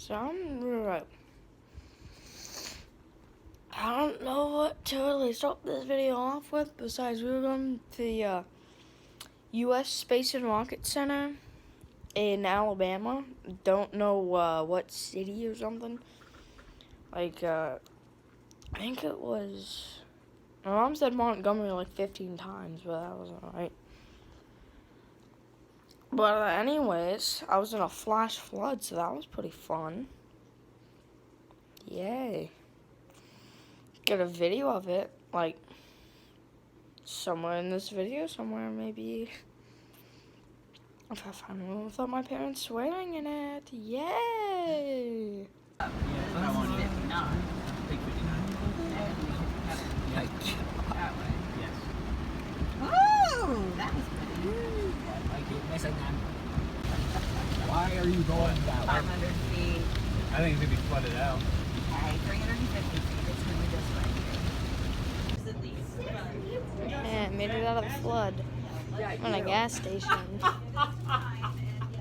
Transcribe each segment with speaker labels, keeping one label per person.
Speaker 1: So I don't know what to really start this video off with besides we were going to the U.S. Space and Rocket Center in Alabama. Don't know what city or something. Like, I think it was... My mom said Montgomery like 15 times, but that was alright. But anyways, I was in a flash flood, so that was pretty fun. Yay. Get a video of it, like, somewhere in this video, somewhere maybe. If I find one without my parents swearing in it. Yay!
Speaker 2: I want 59. Take 59. Yes.
Speaker 3: Oh, that was pretty.
Speaker 2: Why are you going that way?
Speaker 3: 500 feet.
Speaker 2: I think it's going to be flooded out.
Speaker 3: Okay, 350 feet. It's going to be this right here. At least.
Speaker 1: Yeah, made it out of the flood. I'm in a gas station.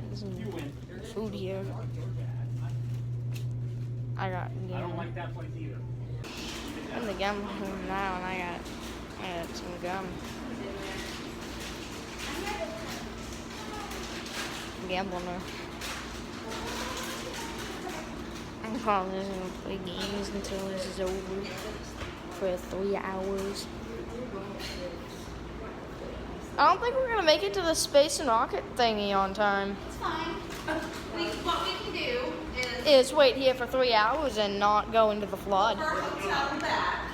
Speaker 1: There's some food here. I don't
Speaker 2: like that place either.
Speaker 1: I'm the gum room now, and I got some gum. Gambler. I'm probably just gonna play games until this is over for 3 hours. I don't think we're gonna make it to the space and rocket thingy on time.
Speaker 3: It's fine. What we can do
Speaker 1: Is wait here for 3 hours and not go into the flood.
Speaker 3: for a hotel and back.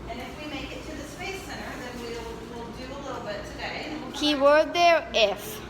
Speaker 3: And if we make it to the Space Center, then we'll do a little bit today. And then we'll
Speaker 1: Keyword there, if.